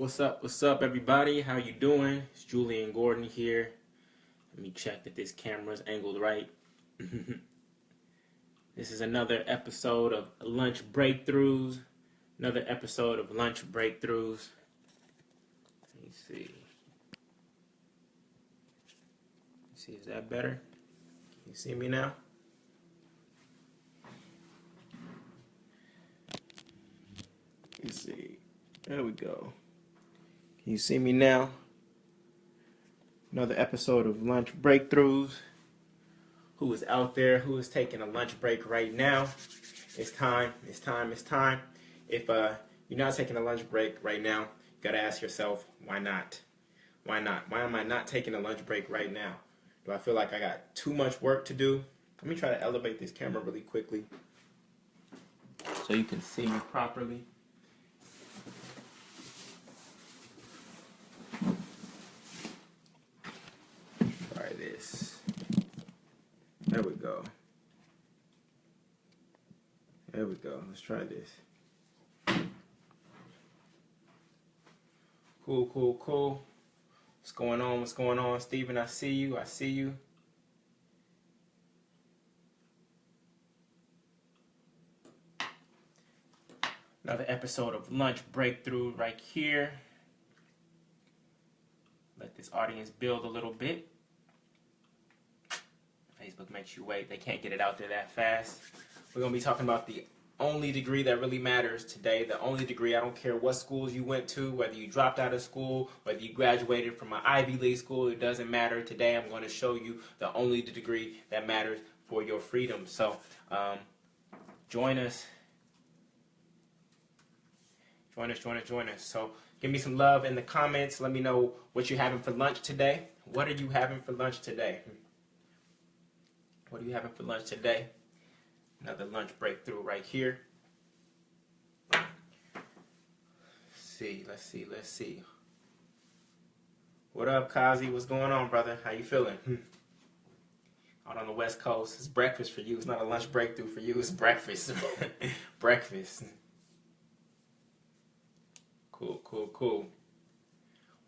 What's up, everybody? How you doing? It's Julian Gordon here. Let me check that this camera's angled right. This is another episode of Lunch Breakthroughs. Another episode of Lunch Breakthroughs. Let me see. Is that better? Can you see me now? Let me see. There we go. Can you see me now? Another episode of Lunch Breakthroughs. Who is out there? Who is taking a lunch break right now? It's time. If you're not taking a lunch break right now, you gotta ask yourself, why not? Why not? Why am I not taking a lunch break right now? Do I feel like I got too much work to do? Let me try to elevate this camera really quickly so you can see me properly. Try this. There we go. There we go. Let's try this. Cool. What's going on? What's going on, Steven? I see you. Another episode of Lunch Breakthrough right here. Let this audience build a little bit. Facebook makes you wait. They can't get it out there that fast. We're going to be talking about the only degree that really matters today. The only degree, I don't care what schools you went to, whether you dropped out of school, whether you graduated from an Ivy League school, it doesn't matter. Today I'm going to show you the only degree that matters for your freedom. So join us. Join us. So give me some love in the comments. Let me know what you're having for lunch today. What are you having for lunch today? What are you having for lunch today? Another lunch breakthrough right here. Let's see. What up, Kazi? What's going on, brother? How you feeling? Out on the West Coast, it's breakfast for you. It's not a lunch breakthrough for you. It's breakfast. Breakfast. Cool.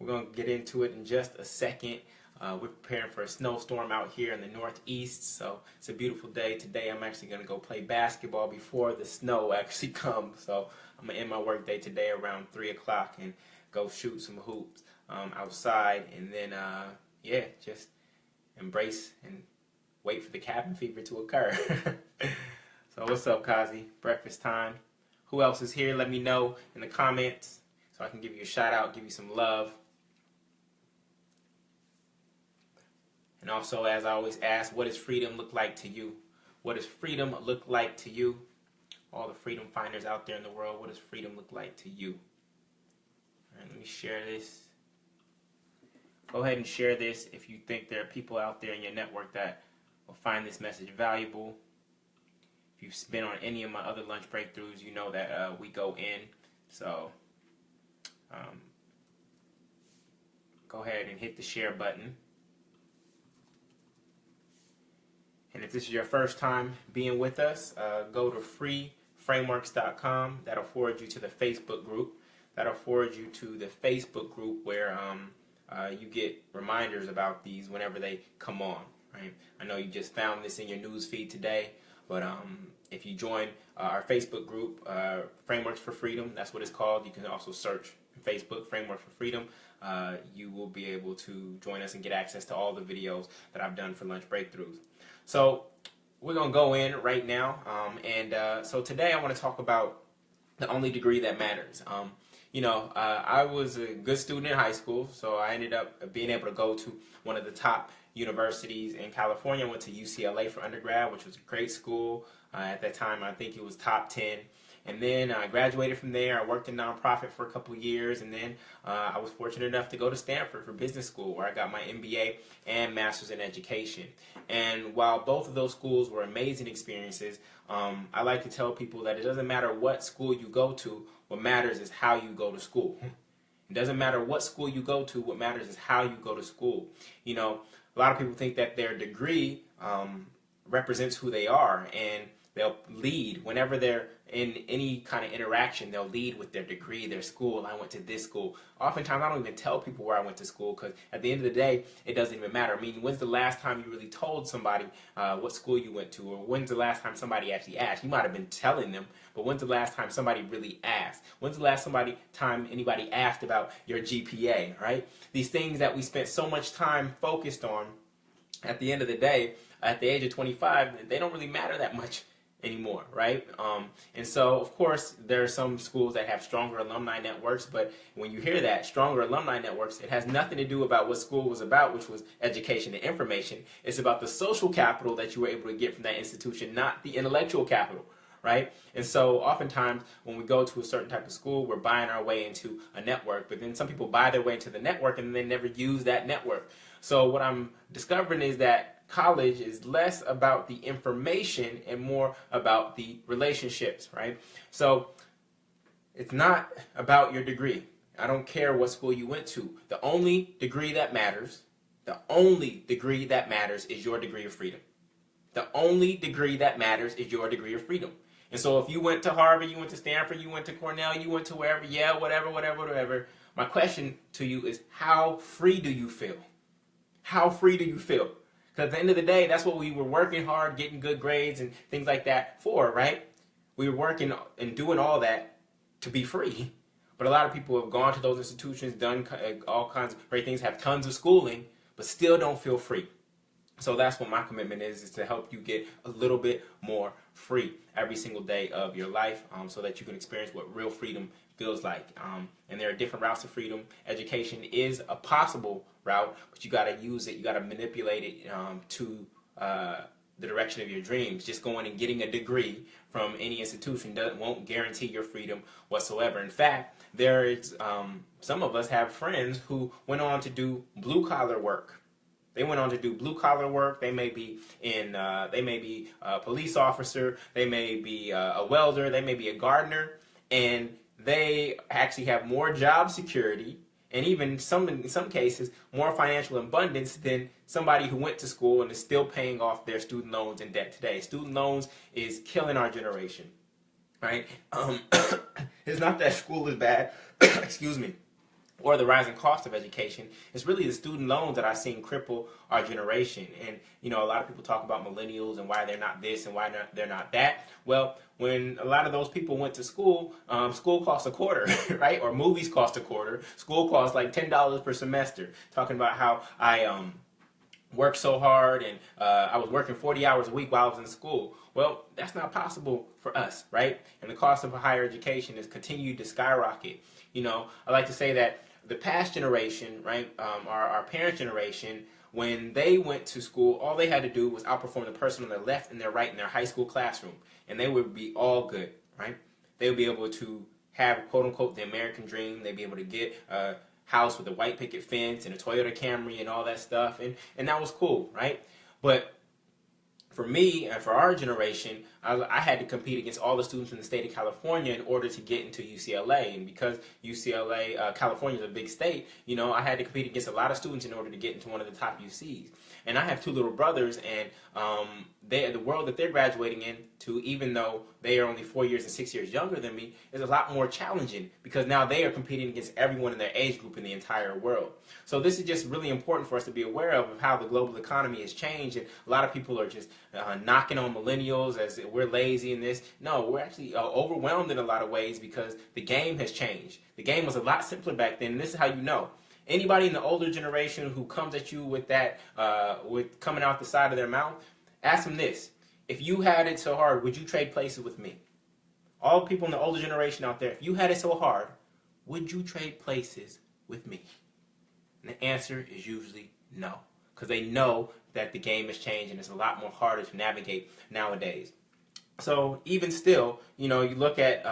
We're going to get into it in just a second. We're preparing for a snowstorm out here in the Northeast, so it's a beautiful day. Today I'm actually going to go play basketball before the snow actually comes. So I'm going to end my work day today around 3 o'clock and go shoot some hoops outside. And then, just embrace and wait for the cabin fever to occur. So what's up, Kazi? Breakfast time. Who else is here? Let me know in the comments so I can give you a shout out, give you some love. And also, as I always ask, what does freedom look like to you? What does freedom look like to you? All the freedom finders out there in the world, what does freedom look like to you? All right, let me share this. Go ahead and share this if you think there are people out there in your network that will find this message valuable. If you've been on any of my other lunch breakthroughs, you know that we go in. So go ahead and hit the share button. And if this is your first time being with us, go to freeframeworks.com. That'll forward you to the Facebook group. That'll forward you to the Facebook group where you get reminders about these whenever they come on. Right? I know you just found this in your news feed today, but if you join our Facebook group, Frameworks for Freedom, that's what it's called. You can also search Facebook, Frameworks for Freedom. You will be able to join us and get access to all the videos that I've done for Lunch Breakthroughs. So we're going to go in right now, so today I want to talk about the only degree that matters. I was a good student in high school, so I ended up being able to go to one of the top universities in California. I went to UCLA for undergrad, which was a great school. At that time, I think it was top 10. And then I graduated from there. I worked in nonprofit for a couple years, and then I was fortunate enough to go to Stanford for business school, where I got my MBA and master's in education. And while both of those schools were amazing experiences, I like to tell people that it doesn't matter what school you go to. What matters is how you go to school. It doesn't matter what school you go to. What matters is how you go to school. You know, a lot of people think that their degree represents who they are, and they'll lead whenever they're in any kind of interaction, they'll lead with their degree, their school. I went to this school. Oftentimes, I don't even tell people where I went to school because at the end of the day, it doesn't even matter. I mean, when's the last time you really told somebody what school you went to, or when's the last time somebody actually asked? You might have been telling them, but when's the last time somebody really asked? When's the last time anybody asked about your GPA, right? These things that we spent so much time focused on, at the end of the day, at the age of 25, they don't really matter that much anymore, right? And so, of course, there are some schools that have stronger alumni networks, but when you hear that, stronger alumni networks, it has nothing to do about what school was about, which was education and information. It's about the social capital that you were able to get from that institution, not the intellectual capital, right? And so oftentimes when we go to a certain type of school, we're buying our way into a network, but then some people buy their way into the network and they never use that network. So what I'm discovering is that college is less about the information and more about the relationships, right? So it's not about your degree. I don't care what school you went to. The only degree that matters, is your degree of freedom. The only degree that matters is your degree of freedom. And so if you went to Harvard, you went to Stanford, you went to Cornell, you went to wherever, whatever. My question to you is, how free do you feel? How free do you feel? Because at the end of the day, that's what we were working hard, getting good grades and things like that for, right? We were working and doing all that to be free. But a lot of people have gone to those institutions, done all kinds of great things, have tons of schooling, but still don't feel free. So that's what my commitment is to help you get a little bit more free every single day of your life, so that you can experience what real freedom feels like. And there are different routes to freedom. Education is a possible route, but you got to use it. You got to manipulate it to the direction of your dreams. Just going and getting a degree from any institution won't guarantee your freedom whatsoever. In fact, there is some of us have friends who went on to do blue collar work. They went on to do blue collar work. They may be a police officer. They may be a welder. They may be a gardener, and they actually have more job security and even in some cases more financial abundance than somebody who went to school and is still paying off their student loans and debt today. Student loans is killing our generation, right? It's not that school is bad, excuse me, or the rising cost of education. It's really the student loans that I've seen cripple our generation. And, you know, a lot of people talk about millennials and why they're not this and why they're not that. Well, when a lot of those people went to school, school costs a quarter, right? Or movies cost a quarter. School costs like $10 per semester. Talking about how I worked so hard and I was working 40 hours a week while I was in school. Well, that's not possible for us, right? And the cost of higher education has continued to skyrocket. You know, I like to say that the past generation, right, our parents' generation, when they went to school, all they had to do was outperform the person on their left and their right in their high school classroom, and they would be all good, right? They would be able to have, quote unquote, the American dream. They'd be able to get a house with a white picket fence and a Toyota Camry and all that stuff, and that was cool, right? But for me and for our generation, I had to compete against all the students in the state of California in order to get into UCLA. And because UCLA, California is a big state, you know, I had to compete against a lot of students in order to get into one of the top UCs. And I have two little brothers, and the world that they're graduating into, even though they are only 4 years and 6 years younger than me, is a lot more challenging because now they are competing against everyone in their age group in the entire world. So this is just really important for us to be aware of how the global economy has changed, and a lot of people are just knocking on millennials as we're lazy in this. No, we're actually overwhelmed in a lot of ways because the game has changed. The game was a lot simpler back then, and this is how you know. Anybody in the older generation who comes at you with that, with coming out the side of their mouth, ask them this: if you had it so hard, would you trade places with me? All people in the older generation out there, if you had it so hard, would you trade places with me? And the answer is usually no, because they know that the game has changed and it's a lot more harder to navigate nowadays. So even still, you know, you look at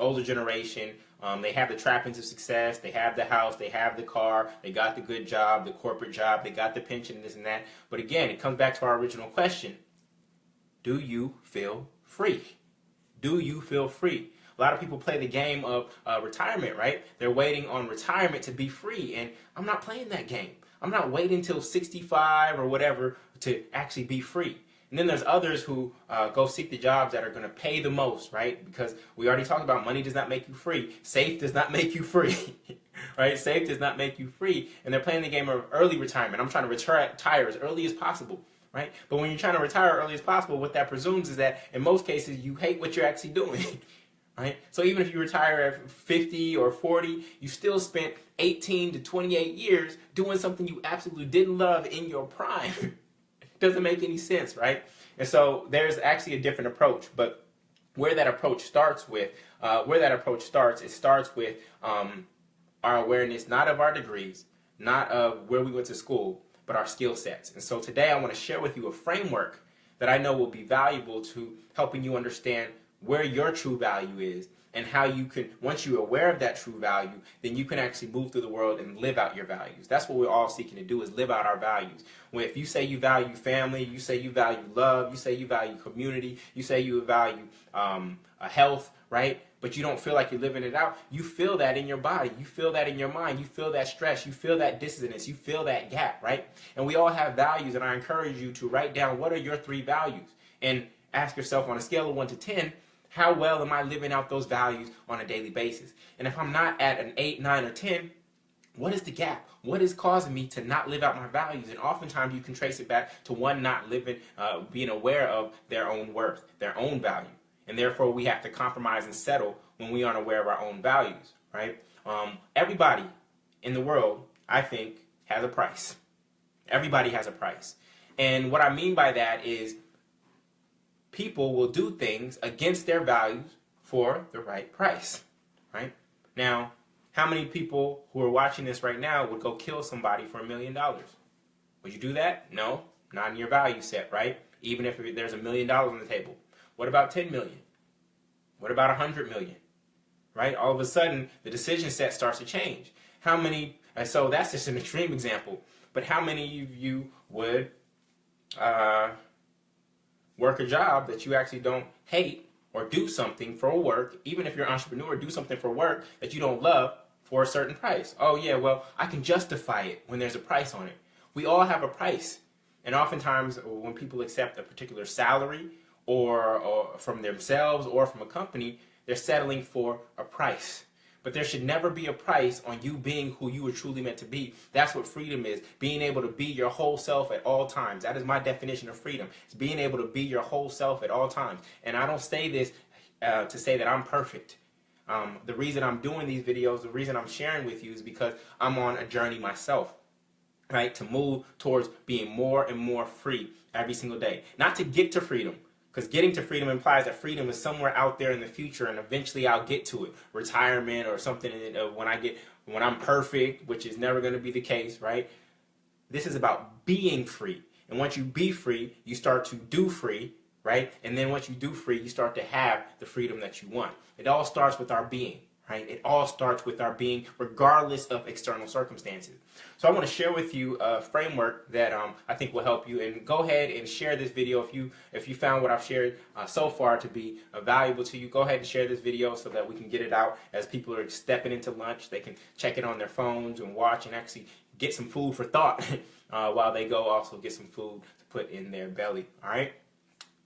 older generation. They have the trappings of success. They have the house. They have the car. They got the good job, the corporate job. They got the pension, this and that. But again, it comes back to our original question. Do you feel free? Do you feel free? A lot of people play the game of retirement, right? They're waiting on retirement to be free. And I'm not playing that game. I'm not waiting until 65 or whatever to actually be free. And then there's others who go seek the jobs that are going to pay the most, right? Because we already talked about money does not make you free. Safe does not make you free, right? Safe does not make you free. And they're playing the game of early retirement. I'm trying to retire as early as possible, right? But when you're trying to retire early as possible, what that presumes is that in most cases you hate what you're actually doing, right? So even if you retire at 50 or 40, you still spent 18 to 28 years doing something you absolutely didn't love in your prime. Doesn't make any sense, right? And so there's actually a different approach, but where that approach starts, it starts with our awareness, not of our degrees, not of where we went to school, but our skill sets. And so today I want to share with you a framework that I know will be valuable to helping you understand where your true value is, and how you can, once you're aware of that true value, then you can actually move through the world and live out your values. That's what we're all seeking to do, is live out our values. When if you say you value family, you say you value love, you say you value community, you say you value health, right? But you don't feel like you're living it out, you feel that in your body, you feel that in your mind, you feel that stress, you feel that dissonance, you feel that gap, right? And we all have values, and I encourage you to write down what are your 3 values, and ask yourself on a scale of 1 to 10, how well am I living out those values on a daily basis? And if I'm not at an 8, 9, or 10, what is the gap? What is causing me to not live out my values? And oftentimes you can trace it back to one not living, being aware of their own worth, their own value. And therefore we have to compromise and settle when we aren't aware of our own values, right? Everybody in the world, I think, has a price. Everybody has a price. And what I mean by that is people will do things against their values for the right price, right? Now, how many people who are watching this right now would go kill somebody for $1 million? Would you do that? No, not in your value set, right? Even if there's $1 million on the table. What about 10 million? What about 100 million? Right? All of a sudden, the decision set starts to change. How many, and so that's just an extreme example, but how many of you would work a job that you actually don't hate, or do something for work, even if you're an entrepreneur, do something for work that you don't love for a certain price? Oh yeah, well, I can justify it when there's a price on it. We all have a price. And oftentimes when people accept a particular salary or from themselves or from a company, they're settling for a price. But there should never be a price on you being who you were truly meant to be. That's what freedom is. Being able to be your whole self at all times. That is my definition of freedom. It's being able to be your whole self at all times. And I don't say this to say that I'm perfect. The reason I'm doing these videos, the reason I'm sharing with you is because I'm on a journey myself, right? To move towards being more and more free every single day. Not to get to freedom, because getting to freedom implies that freedom is somewhere out there in the future, and eventually I'll get to it. Retirement or something when I'm perfect, which is never going to be the case, right? This is about being free. And once you be free, you start to do free, right? And then once you do free, you start to have the freedom that you want. It all starts with our being, right? It all starts with our being, regardless of external circumstances. So I want to share with you a framework that I think will help you. And go ahead and share this video if you found what I've shared so far to be valuable to you. Go ahead and share this video so that we can get it out as people are stepping into lunch. They can check it on their phones and watch and actually get some food for thought while they go also get some food to put in their belly. All right.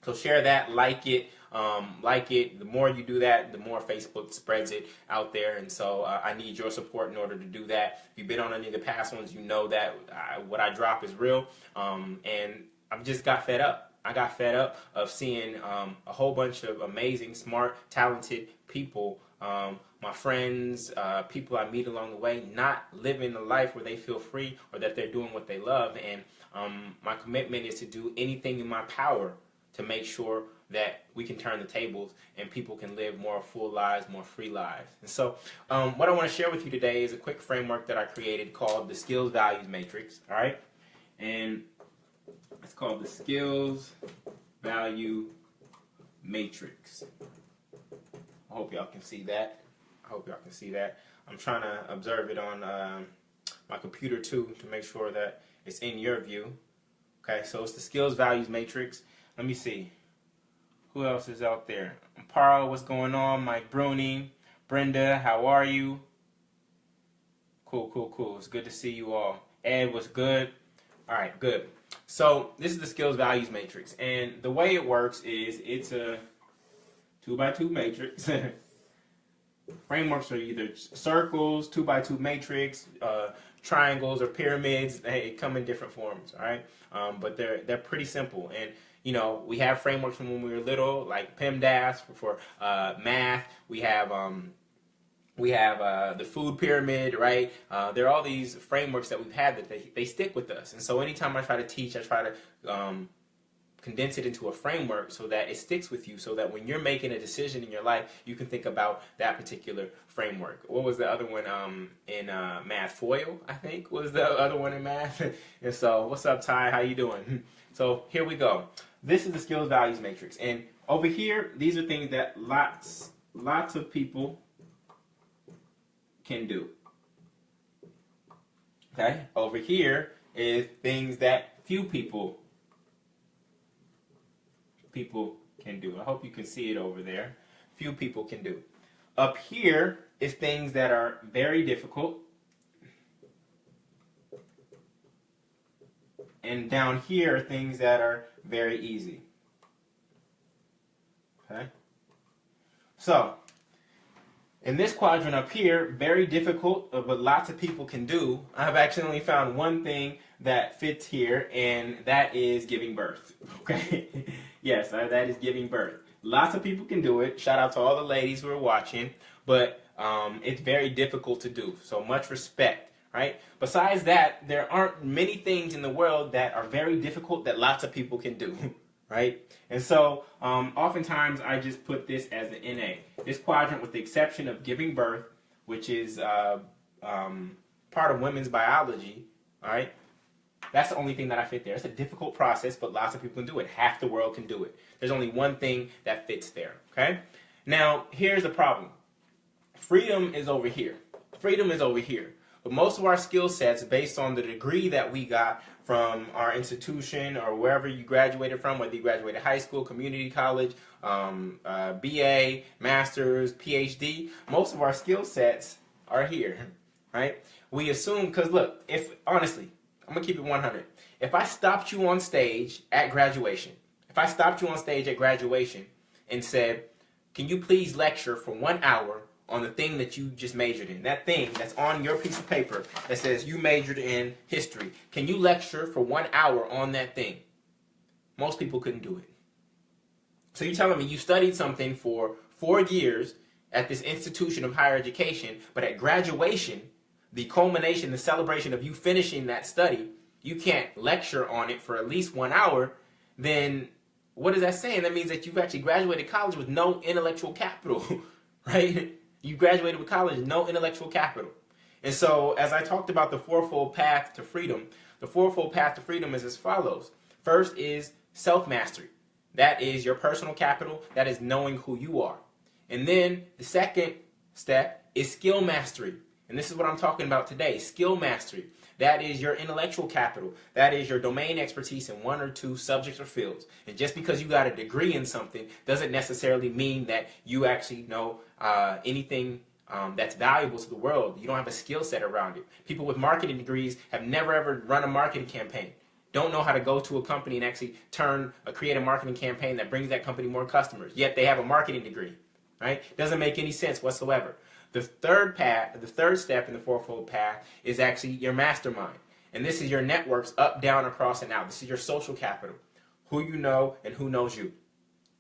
So share that, like it. The more you do that, the more Facebook spreads it out there. And so I need your support in order to do that. If you've been on any of the past ones, you know that what I drop is real. And I've just got fed up. I got fed up of seeing a whole bunch of amazing, smart, talented people, my friends, people I meet along the way, not living a life where they feel free or that they're doing what they love. And my commitment is to do anything in my power to make sure that we can turn the tables and people can live more full lives, more free lives. And so what I want to share with you today is a quick framework that I created called the Skills Values Matrix, all right? And it's called the Skills Value Matrix. I hope y'all can see that. I'm trying to observe it on my computer too to make sure that it's in your view. Okay, so it's the Skills Values Matrix. Let me see. Who else is out there? Amparo, what's going on? Mike Bruni, Brenda, how are you? Cool. It's good to see you all. Ed, what's good? All right, good. So this is the skills values matrix, and the way it works is it's a 2x2 matrix. Frameworks are either circles, 2x2 matrix, triangles, or pyramids. They come in different forms. All right, but they're pretty simple. And you know, we have frameworks from when we were little, like PEMDAS for math. We have the food pyramid, right? There are all these frameworks that we've had that they stick with us. And so anytime I try to teach, I try to condense it into a framework so that it sticks with you, so that when you're making a decision in your life, you can think about that particular framework. What was the other one in math? FOIL, I think, was the other one in math. And so, what's up, Ty? How you doing? So here we go. This is the skills values matrix. And over here, these are things that lots of people can do. Okay? Over here is things that few people can do. I hope you can see it over there. Few people can do. Up here is things that are very difficult. And down here are things that are very easy. Okay? So, in this quadrant up here, very difficult, but lots of people can do, I've actually only found one thing that fits here, and that is giving birth. Okay? Yes, that is giving birth. Lots of people can do it. Shout out to all the ladies who are watching, but it's very difficult to do. So much respect. Right? Besides that, there aren't many things in the world that are very difficult that lots of people can do. Right? And so, oftentimes I just put this as the NA. This quadrant, with the exception of giving birth, which is part of women's biology, all right? That's the only thing that I fit there. It's a difficult process, but lots of people can do it. Half the world can do it. There's only one thing that fits there, okay? Now, here's the problem. Freedom is over here. Freedom is over here. But most of our skill sets, based on the degree that we got from our institution or wherever you graduated from, whether you graduated high school, community college, BA, master's, PhD, most of our skill sets are here, right? We assume, because look, honestly, I'm going to keep it 100. If I stopped you on stage at graduation, and said, can you please lecture for 1 hour on the thing that you just majored in, that thing that's on your piece of paper that says you majored in history, can you lecture for 1 hour on that thing? Most people couldn't do it. So you're telling me you studied something for 4 years at this institution of higher education, but at graduation, the culmination, the celebration of you finishing that study, you can't lecture on it for at least 1 hour, then what is that saying? That means that you've actually graduated college with no intellectual capital, right? You graduated with college, no intellectual capital. And so, as I talked about the fourfold path to freedom, the fourfold path to freedom is as follows. First is self-mastery. That is your personal capital. That is knowing who you are. And then the second step is skill mastery. And this is what I'm talking about today, skill mastery. That is your intellectual capital. That is your domain expertise in 1 or 2 subjects or fields. And just because you got a degree in something doesn't necessarily mean that you actually know anything that's valuable to the world. You don't have a skill set around it. People with marketing degrees have never ever run a marketing campaign. Don't know how to go to a company and actually create a marketing campaign that brings that company more customers. Yet they have a marketing degree. Right? Doesn't make any sense whatsoever. The third step in the fourfold path is actually your mastermind. And this is your networks up, down, across, and out. This is your social capital. Who you know and who knows you.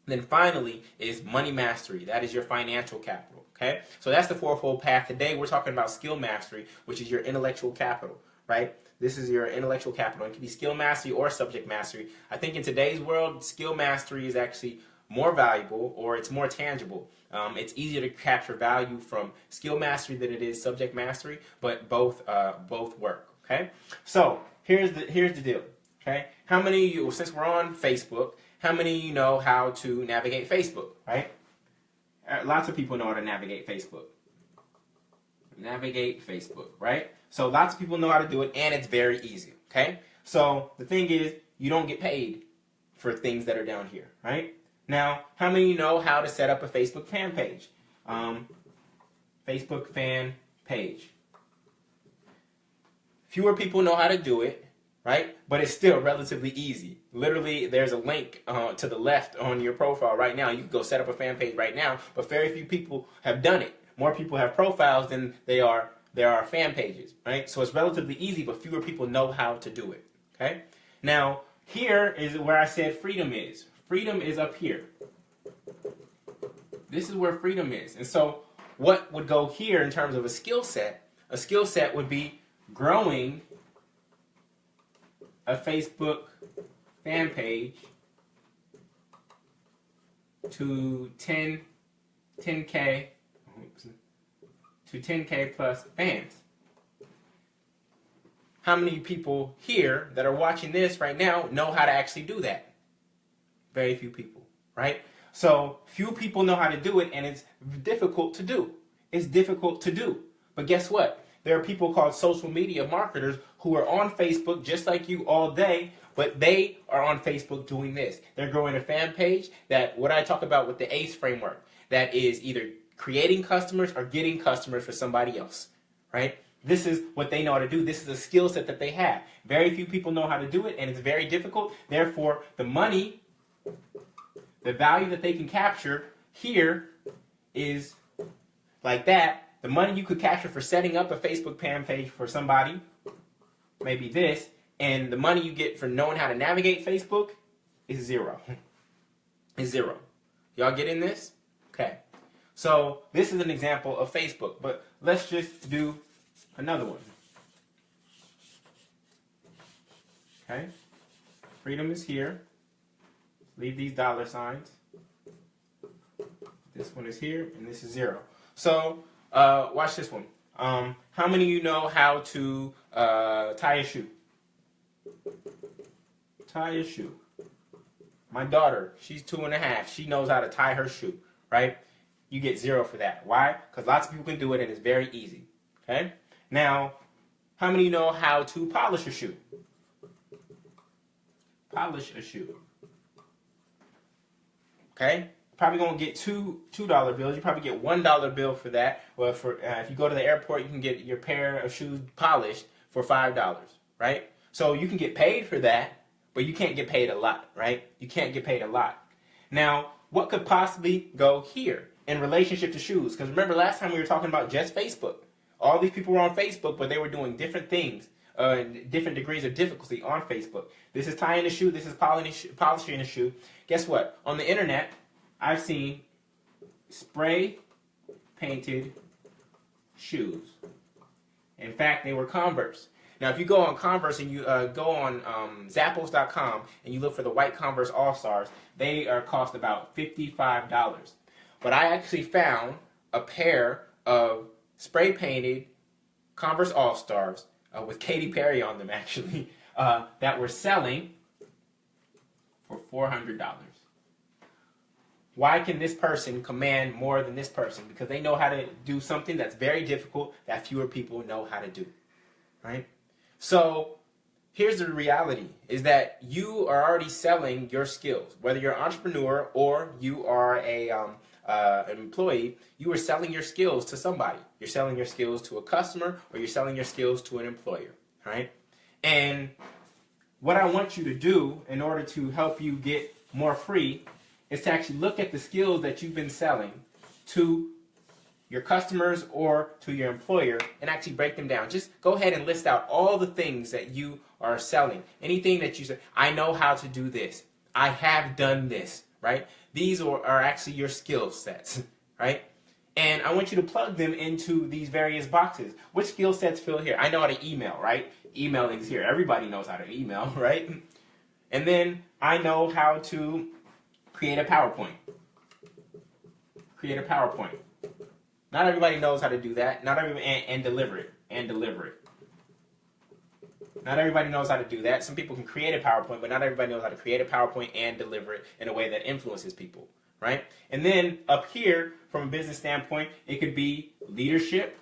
Then finally is money mastery. That is your financial capital. Okay? So that's the fourfold path. Today we're talking about skill mastery, which is your intellectual capital. Right? This is your intellectual capital. It can be skill mastery or subject mastery. I think in today's world, skill mastery is actually more valuable, or it's more tangible. It's easier to capture value from skill mastery than it is subject mastery, but both work. Okay, so here's the deal. Okay, how many of you, since we're on Facebook, how many of you know how to navigate Facebook? Right, lots of people know how to navigate Facebook. Navigate Facebook, right? So lots of people know how to do it, and it's very easy. Okay, so the thing is, you don't get paid for things that are down here, right? Now, how many of you know how to set up a Facebook fan page? Facebook fan page. Fewer people know how to do it, right? But it's still relatively easy. Literally, there's a link to the left on your profile right now. You can go set up a fan page right now, but very few people have done it. More people have profiles than there are fan pages, right? So it's relatively easy, but fewer people know how to do it, okay? Now, here is where I said freedom is. Freedom is up here. This is where freedom is. And so what would go here in terms of a skill set? A skill set would be growing a Facebook fan page to 10K plus fans. How many people here that are watching this right now know how to actually do that? Very few people, right? So few people know how to do it, and it's difficult to do. It's difficult to do. But guess what? There are people called social media marketers who are on Facebook just like you all day, but they are on Facebook doing this. They're growing a fan page that, what I talk about with the ACE framework, that is either creating customers or getting customers for somebody else, right? This is what they know how to do. This is a skill set that they have. Very few people know how to do it, and it's very difficult. Therefore, the money, the value that they can capture here is like that. The money you could capture for setting up a Facebook fan page for somebody, maybe this, and the money you get for knowing how to navigate Facebook is zero. Is zero. Y'all getting this? Okay. So this is an example of Facebook, but let's just do another one. Okay. Freedom is here. Leave these dollar signs. This one is here, and this is zero. So watch this one. How many of you know how to tie a shoe? Tie a shoe. My daughter, she's 2.5. She knows how to tie her shoe, right? You get zero for that. Why? Because lots of people can do it, and it's very easy. Okay? Now, how many of you know how to polish a shoe? Polish a shoe. Okay? Probably gonna get $2 bills. You probably get $1 bill for that. Well, for if you go to the airport, you can get your pair of shoes polished for $5, right? So you can get paid for that, but you can't get paid a lot, right? You can't get paid a lot. Now, what could possibly go here in relationship to shoes? Because remember, last time we were talking about just Facebook. All these people were on Facebook, but they were doing different things, different degrees of difficulty on Facebook. This is tying a shoe. This is polishing a shoe. Guess what? On the internet, I've seen spray painted shoes. In fact, they were Converse. Now, if you go on Converse and you go on Zappos.com and you look for the white Converse All-Stars, they cost about $55. But I actually found a pair of spray painted Converse All-Stars with Katy Perry on them, actually, that were selling for $400. Why can this person command more than this person? Because they know how to do something that's very difficult that fewer people know how to do, right? So here's the reality, is that you are already selling your skills. Whether you're an entrepreneur or you are an employee, you are selling your skills to somebody. You're selling your skills to a customer, or you're selling your skills to an employer, right? And what I want you to do in order to help you get more free is to actually look at the skills that you've been selling to your customers or to your employer and actually break them down. Just go ahead and list out all the things that you are selling. Anything that you say, I know how to do this. I have done this, right? These are actually your skill sets, right? And I want you to plug them into these various boxes. Which skill sets fill here? I know how to email, right? Emailing is here. Everybody knows how to email, right? And then I know how to create a PowerPoint. Create a PowerPoint. Not everybody knows how to do that. Not everybody, and deliver it. And deliver it. Not everybody knows how to do that. Some people can create a PowerPoint, but not everybody knows how to create a PowerPoint and deliver it in a way that influences people, right? And then up here, from a business standpoint, it could be leadership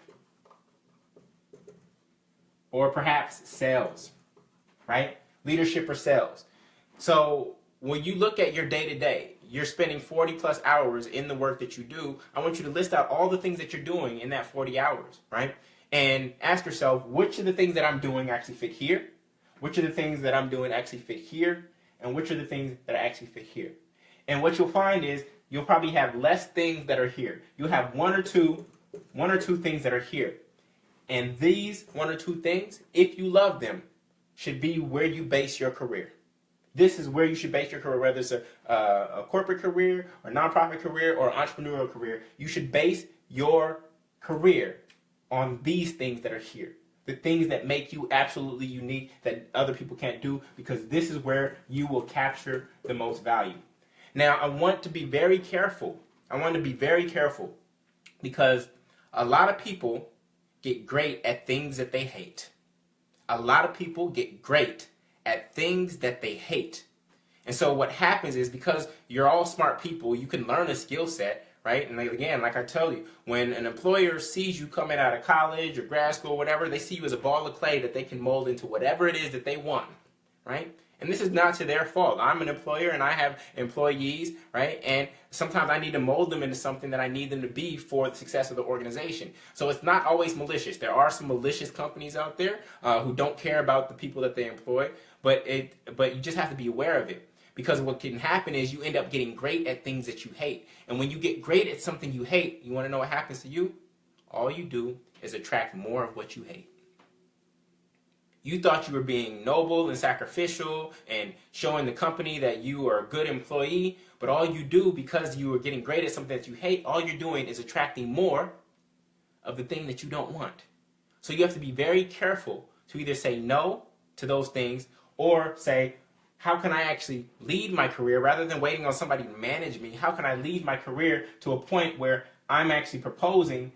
or perhaps sales, right? Leadership or sales. So when you look at your day-to-day, you're spending 40 plus hours in the work that you do. I want you to list out all the things that you're doing in that 40 hours, right? And ask yourself, which of the things that I'm doing actually fit here? which are the things that I'm doing actually fit here, and which are the things that actually fit here. And what you'll find is you'll probably have less things that are here. You'll have one or two things that are here. And these one or two things, if you love them, should be where you base your career. This is where you should base your career, whether it's a corporate career, or nonprofit career, or entrepreneurial career. You should base your career on these things that are here. The things that make you absolutely unique that other people can't do, because this is where you will capture the most value. Now, I want to be very careful. Because a lot of people get great at things that they hate. A lot of people get great at things that they hate. And so what happens is, because you're all smart people, you can learn a skill set, right? And again, like I tell you, when an employer sees you coming out of college or grad school or whatever, they see you as a ball of clay that they can mold into whatever it is that they want, right? And this is not to their fault. I'm an employer and I have employees, right? And sometimes I need to mold them into something that I need them to be for the success of the organization. So it's not always malicious. There are some malicious companies out there who don't care about the people that they employ, but you just have to be aware of it. Because what can happen is you end up getting great at things that you hate. And when you get great at something you hate, you want to know what happens to you? All you do is attract more of what you hate. You thought you were being noble and sacrificial and showing the company that you are a good employee, but all you do, because you are getting great at something that you hate, all you're doing is attracting more of the thing that you don't want. So you have to be very careful to either say no to those things, or say, how can I actually lead my career rather than waiting on somebody to manage me? How can I lead my career to a point where I'm actually proposing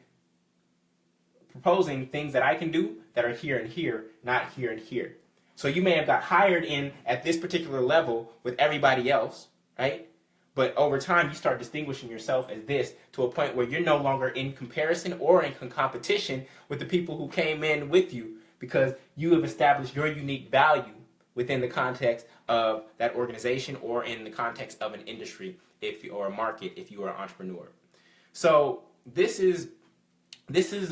things that I can do that are here and here, not here and here. So you may have got hired in at this particular level with everybody else, right? But over time, you start distinguishing yourself as this to a point where you're no longer in comparison or in competition with the people who came in with you, because you have established your unique value within the context of that organization, or in the context of an industry or a market if you are an entrepreneur. So this is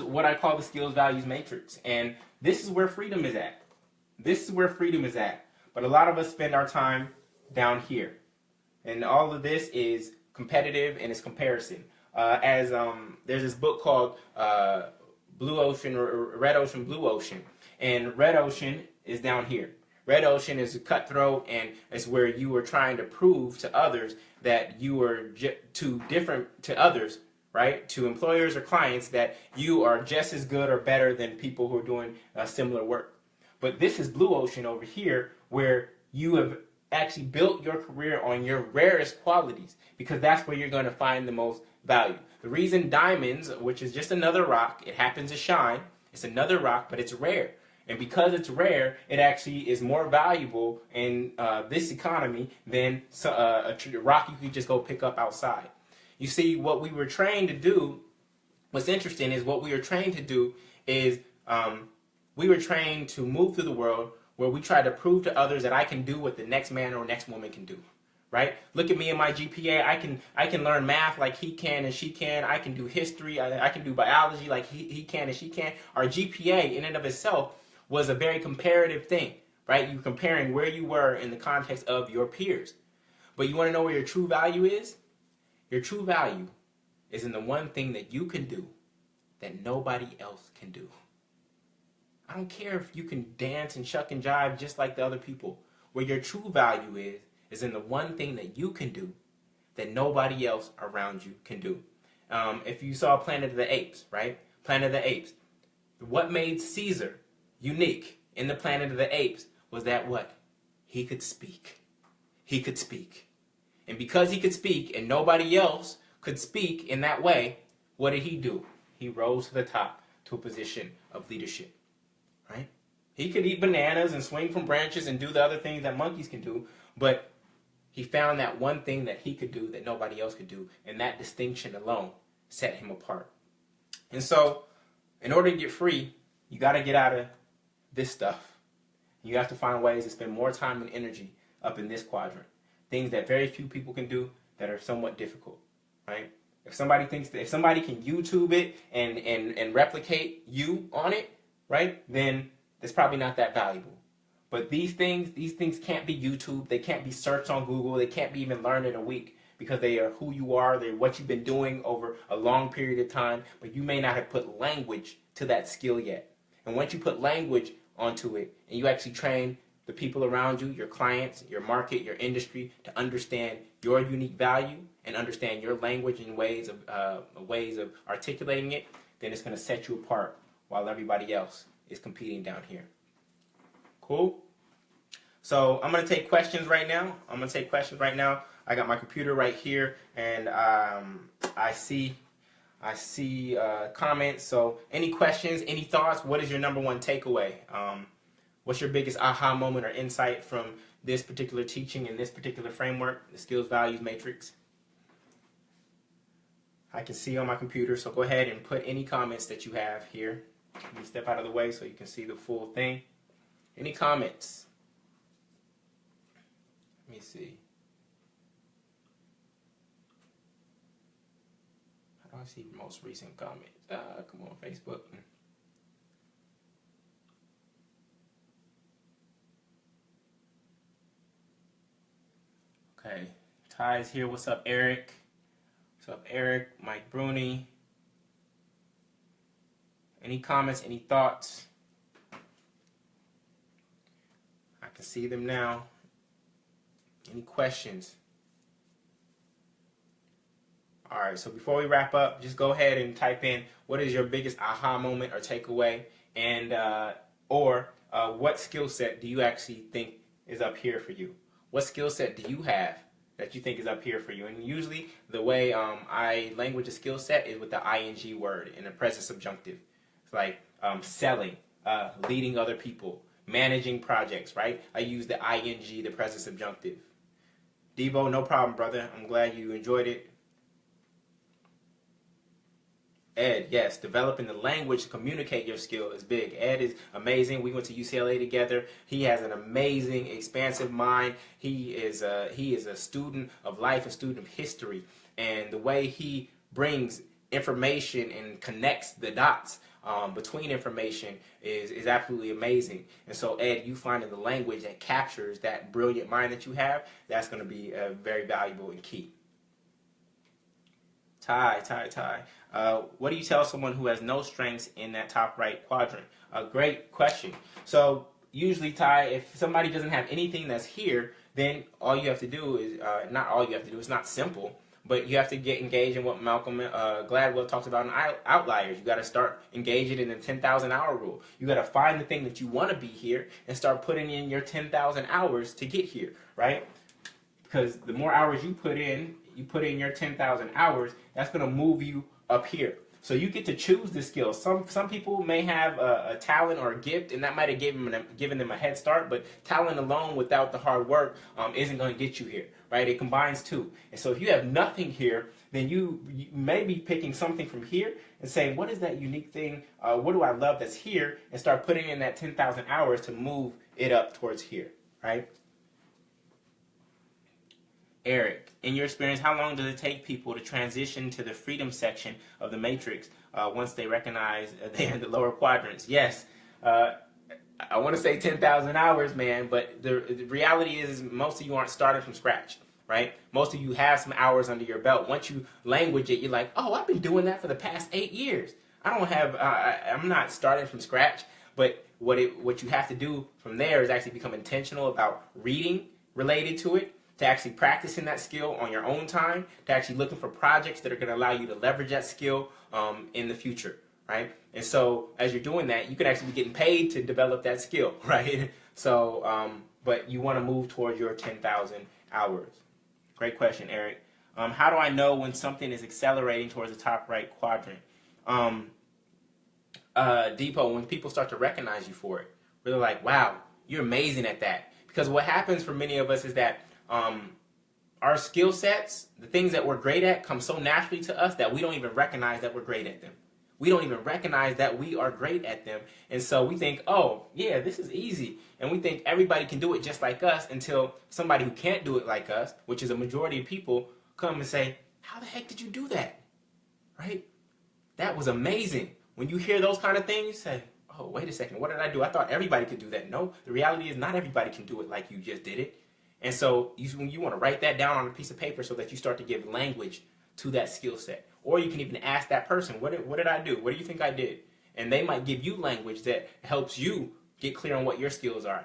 what I call the skills values matrix, and this is where freedom is at. But a lot of us spend our time down here, and all of this is competitive and it's comparison. There's this book called Blue Ocean, or Red Ocean, Blue Ocean, and Red Ocean is down here. Red Ocean is cutthroat, and it's where you are trying to prove to others that you are too different to others, right? To employers or clients, that you are just as good or better than people who are doing similar work. But this is Blue Ocean over here, where you have actually built your career on your rarest qualities, because that's where you're going to find the most value. The reason diamonds, which is just another rock, it happens to shine, it's another rock, but it's rare. And because it's rare, it actually is more valuable in this economy than a rock you could just go pick up outside. You see, what we were trained to do, what's interesting is what we were trained to do is we were trained to move through the world where we try to prove to others that I can do what the next man or next woman can do. Right? Look at me and my GPA. I can learn math like he can and she can. I can do history. I can do biology like he can and she can. Our GPA in and of itself was a very comparative thing, right? You're comparing where you were in the context of your peers. But you want to know where your true value is? Your true value is in the one thing that you can do that nobody else can do. I don't care if you can dance and shuck and jive just like the other people. Where your true value is in the one thing that you can do that nobody else around you can do. If you saw Planet of the Apes, right? Planet of the Apes. What made Caesar unique in the Planet of the Apes was that what? He could speak. He could speak. And because he could speak and nobody else could speak in that way, what did he do? He rose to the top to a position of leadership, right? He could eat bananas and swing from branches and do the other things that monkeys can do, but he found that one thing that he could do that nobody else could do, and that distinction alone set him apart. And so, in order to get free, you got to get out of this stuff. You have to find ways to spend more time and energy up in this quadrant. Things that very few people can do that are somewhat difficult, right? If somebody can YouTube it and replicate you on it, right, then it's probably not that valuable. But these things can't be YouTube. They can't be searched on Google. They can't be even learned in a week because they are who you are. They're what you've been doing over a long period of time, but you may not have put language to that skill yet. And once you put language onto it and you actually train the people around you, your clients, your market, your industry, to understand your unique value and understand your language and ways of articulating it, then it's going to set you apart while everybody else is competing down here. Cool? So I'm going to take questions right now. I got my computer right here, and I see comments. So any questions, any thoughts? What is your number one takeaway? What's your biggest aha moment or insight from this particular teaching and this particular framework, the Skills Values Matrix? I can see on my computer, so go ahead and put any comments that you have here. Let me step out of the way so you can see the full thing. Any comments? Let me see. How do I see most recent comments? Come on, Facebook. Okay, Ty's here. What's up, Eric? What's up, Eric? Mike Bruni. Any comments? Any thoughts? I can see them now. Any questions? All right, so before we wrap up, just go ahead and type in what is your biggest aha moment or takeaway, and what skill set do you actually think is up here for you? What skill set do you have that you think is up here for you? And usually the way I language a skill set is with the ing word in the present subjunctive. It's like selling, leading other people, managing projects, right? I use the ing, the present subjunctive. Debo, no problem, brother. I'm glad you enjoyed it. Ed, yes, developing the language to communicate your skill is big. Ed is amazing. We went to UCLA together. He has an amazing, expansive mind. He is a student of life, a student of history, and the way he brings information and connects the dots between information is absolutely amazing. And so, Ed, you finding the language that captures that brilliant mind that you have, that's going to be very valuable and key. Ty. What do you tell someone who has no strengths in that top right quadrant? A great question. So usually, Ty, if somebody doesn't have anything that's here, then all you have to do is, not all you have to do, it's not simple, but you have to get engaged in what Malcolm Gladwell talks about in Outliers. You got to start engaging in the 10,000 hour rule. You got to find the thing that you want to be here and start putting in your 10,000 hours to get here, right? Because the more hours you put in your 10,000 hours, that's going to move you up here. So you get to choose the skills. Some people may have a talent or a gift, and that might have given them a head start, but talent alone without the hard work isn't going to get you here, right? It combines two. And so if you have nothing here, then you may be picking something from here and saying, what is that unique thing? What do I love that's here? And start putting in that 10,000 hours to move it up towards here, right? Eric, in your experience, how long does it take people to transition to the freedom section of the matrix once they recognize they're in the lower quadrants? Yes, I want to say 10,000 hours, man, but the reality is most of you aren't starting from scratch, right? Most of you have some hours under your belt. Once you language it, you're like, oh, I've been doing that for the past 8 years. I'm not starting from scratch, but what you have to do from there is actually become intentional about reading related to it, to actually practicing that skill on your own time, to actually looking for projects that are going to allow you to leverage that skill in the future, right? And so as you're doing that, you could actually be getting paid to develop that skill, right? So, but you want to move towards your 10,000 hours. Great question, Eric. How do I know when something is accelerating towards the top right quadrant? Depot, when people start to recognize you for it, really like, wow, you're amazing at that. Because what happens for many of us is that our skill sets, the things that we're great at, come so naturally to us that we don't even recognize that we're great at them. We don't even recognize that we are great at them. And so we think, oh, yeah, this is easy. And we think everybody can do it just like us until somebody who can't do it like us, which is a majority of people, come and say, how the heck did you do that? Right? That was amazing. When you hear those kind of things, you say, oh, wait a second, what did I do? I thought everybody could do that. No, the reality is not everybody can do it like you just did it. And so you want to write that down on a piece of paper so that you start to give language to that skill set. Or you can even ask that person, what did I do? What do you think I did? And they might give you language that helps you get clear on what your skills are.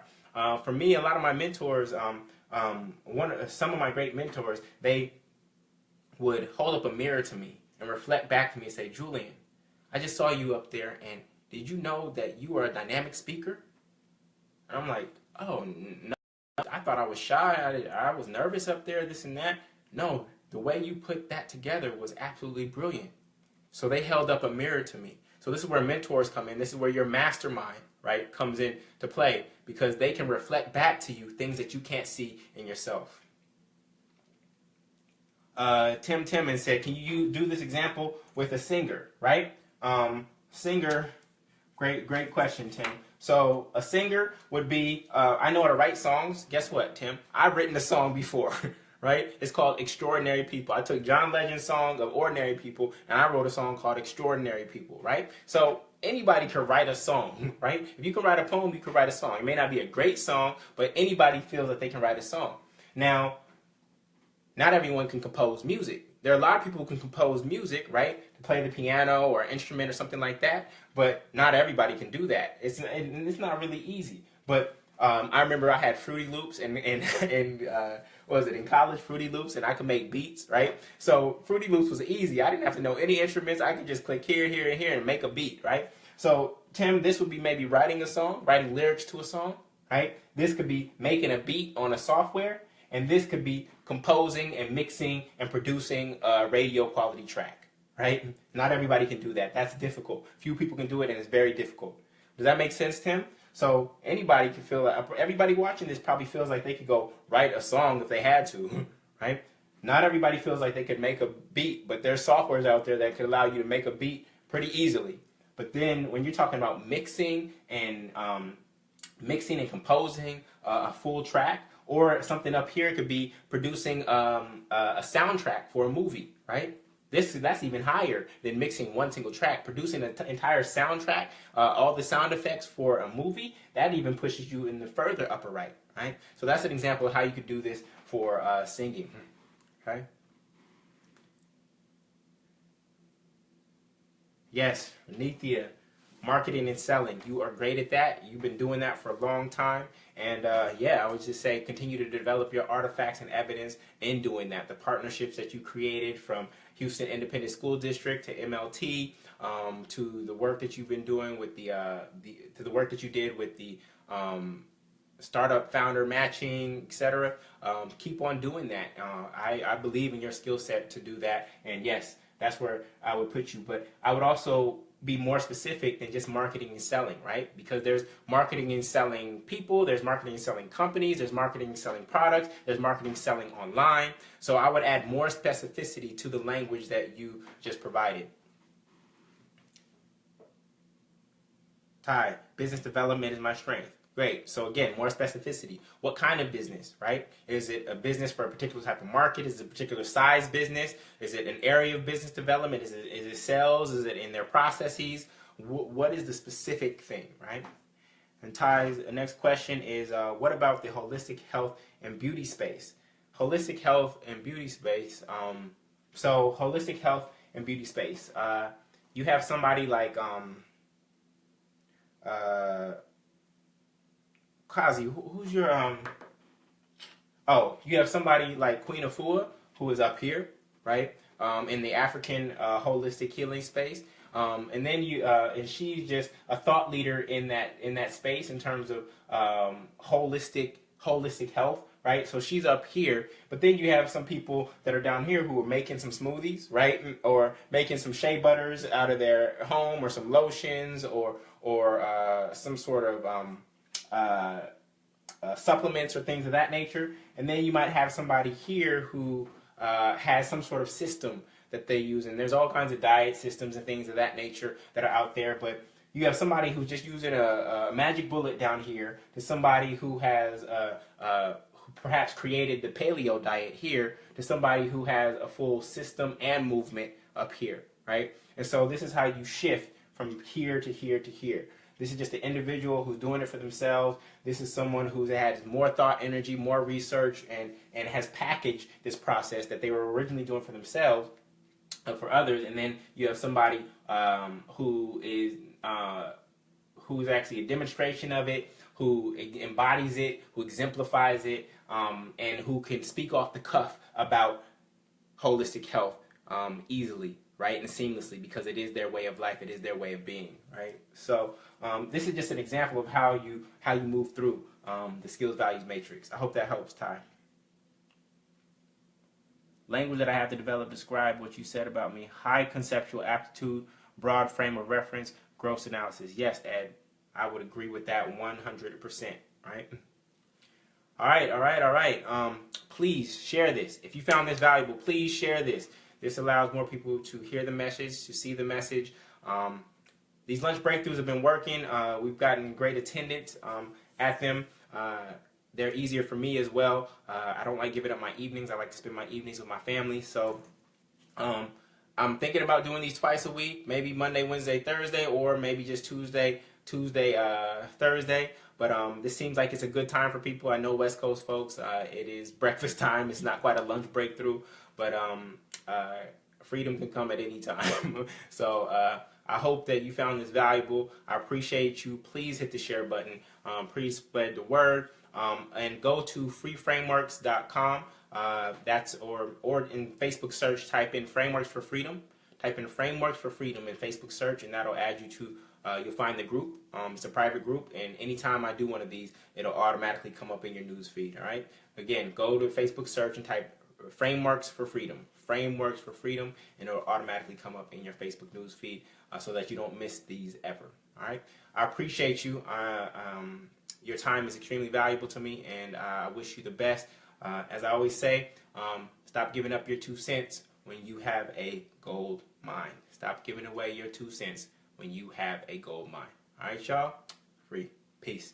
For me, a lot of my mentors, some of my great mentors, they would hold up a mirror to me and reflect back to me and say, Julian, I just saw you up there, and did you know that you are a dynamic speaker? And I'm like, oh, no, I thought I was shy, I was nervous up there, this and that. No, the way you put that together was absolutely brilliant. So they held up a mirror to me. So this is where mentors come in. This is where your mastermind, right, comes in to play, because they can reflect back to you things that you can't see in yourself. Tim Timmons said, can you do this example with a singer, right? Singer, great question, Tim. So a singer would be, I know how to write songs. Guess what, Tim? I've written a song before, right? It's called Extraordinary People. I took John Legend's song of Ordinary People, and I wrote a song called Extraordinary People, right? So anybody can write a song, right? If you can write a poem, you can write a song. It may not be a great song, but anybody feels that they can write a song. Now, not everyone can compose music. There are a lot of people who can compose music, right? To play the piano or an instrument or something like that, but not everybody can do that. It's not really easy. But I remember I had Fruity Loops and what was it, in college, Fruity Loops, and I could make beats, right? So Fruity Loops was easy. I didn't have to know any instruments. I could just click here, here, and here and make a beat, right? So Tim, this would be maybe writing a song, writing lyrics to a song, right? This could be making a beat on a software, and this could be composing and mixing and producing a radio quality track, right? Not everybody can do that. That's difficult. Few people can do it, and it's very difficult. Does that make sense, Tim? So anybody can feel like, everybody watching this probably feels like they could go write a song if they had to, right? Not everybody feels like they could make a beat, but there's softwares out there that could allow you to make a beat pretty easily. But then when you're talking about mixing and composing a full track, or something up here could be producing a soundtrack for a movie, right? That's even higher than mixing one single track. Producing an entire soundtrack, all the sound effects for a movie, that even pushes you in the further upper right? So that's an example of how you could do this for singing, okay? Yes, Nithya, marketing and selling. You are great at that. You've been doing that for a long time. And yeah, I would just say continue to develop your artifacts and evidence in doing that. The partnerships that you created from Houston Independent School District to MLT, to the work that you've been doing with to the work that you did with the startup founder matching, etc. Keep on doing that. I believe in your skill set to do that. And yes, that's where I would put you. But I would also be more specific than just marketing and selling, right? Because there's marketing and selling people, there's marketing and selling companies, there's marketing and selling products, there's marketing and selling online. So I would add more specificity to the language that you just provided. Ty, business development is my strength. Great. So again, more specificity. What kind of business, right? Is it a business for a particular type of market? Is it a particular size business? Is it an area of business development? Is it sales? Is it in their processes? What is the specific thing, right? And Ty's next question is, what about the holistic health and beauty space? Holistic health and beauty space. So holistic health and beauty space. You have somebody like Kazi, who's your oh, you have somebody like Queen Afua, who is up here, right? In the African holistic healing space. And then and she's just a thought leader in that space in terms of holistic health, right? So she's up here, but then you have some people that are down here who are making some smoothies, right? Or making some shea butters out of their home, or some lotions, or some sort of supplements or things of that nature. And then you might have somebody here who has some sort of system that they use, and there's all kinds of diet systems and things of that nature that are out there. But you have somebody who's just using a magic bullet down here, to somebody who has who perhaps created the paleo diet here, to somebody who has a full system and movement up here, right? And so this is how you shift from here to here to here. This is just an individual who's doing it for themselves. This is someone who has more thought, energy, more research, and has packaged this process that they were originally doing for themselves for others. And then you have somebody who is who's actually a demonstration of it, who embodies it, who exemplifies it, and who can speak off the cuff about holistic health easily, right, and seamlessly, because it is their way of life, it is their way of being, right? So this is just an example of how you move through the skills values matrix. I hope that helps, Ty. Language that I have to develop, describe what you said about me. High conceptual aptitude, broad frame of reference, gross analysis. Yes, Ed, I would agree with that 100%, right? All right. Please share this. If you found this valuable, please share this. This allows more people to hear the message, to see the message. These lunch breakthroughs have been working. We've gotten great attendance at them. They're easier for me as well. I don't like giving up my evenings. I like to spend my evenings with my family. So I'm thinking about doing these twice a week, maybe Monday, Wednesday, Thursday, or maybe just Tuesday, Thursday. But this seems like it's a good time for people. I know West Coast folks, it is breakfast time. It's not quite a lunch breakthrough, but freedom can come at any time. So I hope that you found this valuable. I appreciate you. Please hit the share button. Please spread the word. And go to freeframeworks.com. That's or in Facebook search, type in Frameworks for Freedom. Type in Frameworks for Freedom in Facebook search, and that'll add you to. You'll find the group. It's a private group, and anytime I do one of these, it'll automatically come up in your news feed. All right. Again, go to Facebook search and type Frameworks for Freedom. Frameworks for Freedom, and it'll automatically come up in your Facebook news feed, so that you don't miss these ever. All right. I appreciate you. Your time is extremely valuable to me, and I wish you the best. As I always say, stop giving up your 2 cents when you have a gold mine. Stop giving away your 2 cents when you have a gold mine. All right, y'all? Free. Peace.